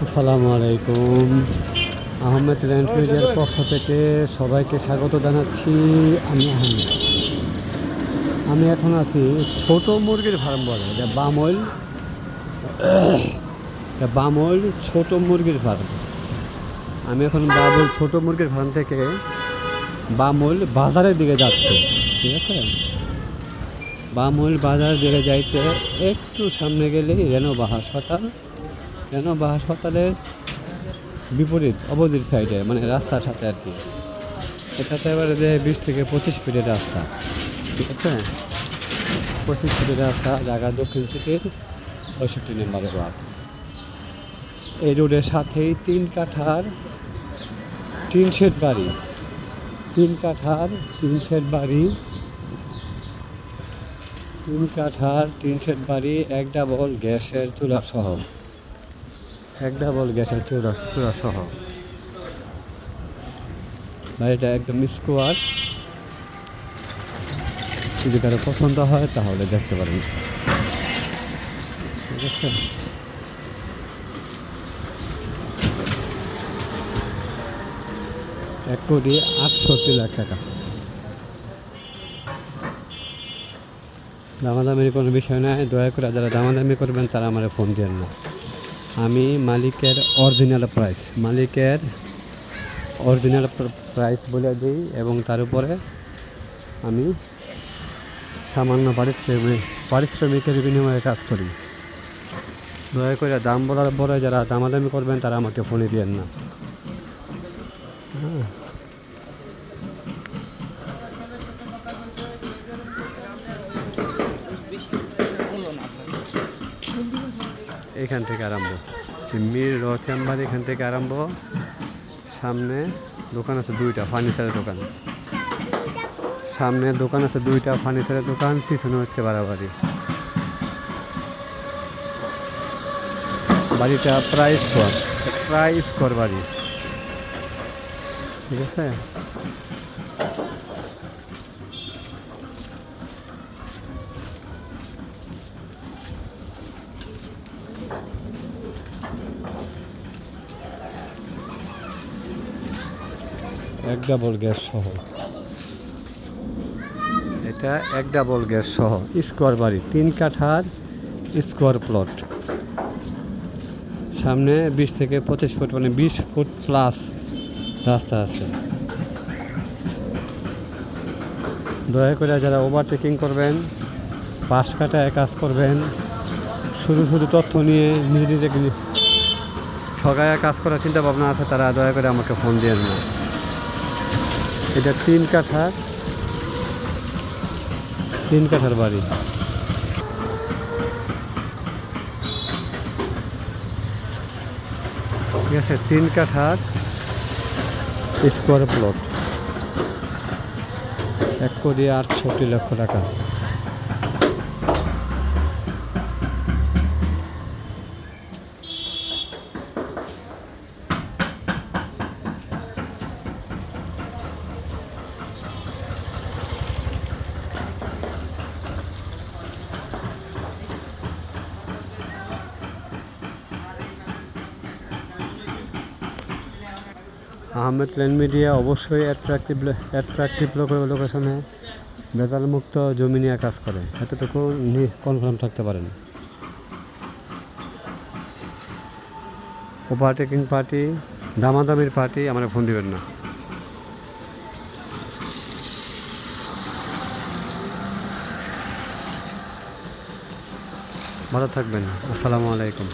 আসসালামু আলাইকুম। আহমেদ ল্যান্ড মিডিয়ার পক্ষ থেকে সবাইকে স্বাগত জানাচ্ছি। আমি আহমেদ। আমি এখন আছি ছোট মুরগির ফার্ম বলে এটা বামল ছোট মুরগির ফার্ম। আমি এখন বামল ছোট মুরগির ফার্ম থেকে বামল বাজারের দিকে যাচ্ছি। ঠিক আছে, বামল বাজার দিকে যাইতে একটু সামনে গেলেই রেনোভা হাসপাতাল। রেনোভা হাসপাতালের বিপরীত অপোজিট সাইডে, মানে রাস্তার সাথে আর কি। এটাতে এবারে যে 20 থেকে 25 ফিটের রাস্তা। ঠিক আছে, 25 ফিটের রাস্তা, ঢাকা দক্ষিণ সিটির 66 নম্বর ওয়ার্ড। এই রোডের সাথেই 3 কাঠার টিন শেড বাড়ি, 3 কাঠার টিন শেড বাড়ি, 3 কাঠার টিন শেড বাড়ি, 1 ডাবল গ্যাসের চুলা সহ, 1 ডাবল গ্যাসের চুলা সহ বাড়িটা একদম স্কোয়ার। যদি কারো পছন্দ হয় তাহলে দেখতে পারেন। ঠিক আছে, 1,68,00,000 টাকা। দামাদামির কোনো বিষয় নয়, দয়া করে যারা দামাদামি করবেন তারা আমার ফোন দেন না। আমি মালিকের অরিজিনাল প্রাইস বলে দিই এবং তার উপরে আমি সামান্য পারিশ্রমিকের বিনিময়ে কাজ করি। দয়া করে দাম বলার পরে যারা দামাদামি করবেন তারা আমাকে ফোনে দিয়েন না। এখান থেকে আরম্ভ, মির র চেম্বার, এখান থেকে আরম্ভ। সামনে দোকান আছে 2টা ফার্নিচারের দোকান, সামনে দোকান আছে 2টা ফার্নিচারের দোকান, পিছনে হচ্ছে বাড়াবাড়ি। বাড়িটা প্রায় স্কোয়ার বাড়ি। ঠিক আছে, এক ডাবল গ্যাস সহ, এটা 1 ডাবল গ্যাস সহ স্কোয়ার বাড়ি, 3 কাঠার স্কোয়ার প্লট। সামনে 20 থেকে 25 ফুট, মানে 20 ফুট প্লাস রাস্তা আছে। দয়া করে যারা ওভারটেকিং করবেন, পাশ কাটায় কাজ করবেন, শুধু তথ্য নিয়ে নিজেকে ঠগায় কাজ করার চিন্তা ভাবনা আছে, তারা দয়া করে আমাকে ফোন দিয়েন না। এটা 3 কাঠার বাড়ি। ঠিক আছে, 3 কাঠার স্কোয়ার প্লট, 1,68,00,000 টাকা। আহমেদ ল্যান্ড মিডিয়া অবশ্যই অ্যাট্রাকটিভ লোকেশনে ভেজালমুক্ত জমি নিয়ে কাজ করে, এতটুকু কনফার্ম থাকতে পারেন। ওভারটেকিং পার্টি, দামাদামির পার্টি আমার ফোন দিবেন না। ভালো থাকবেন। আসসালামু আলাইকুম।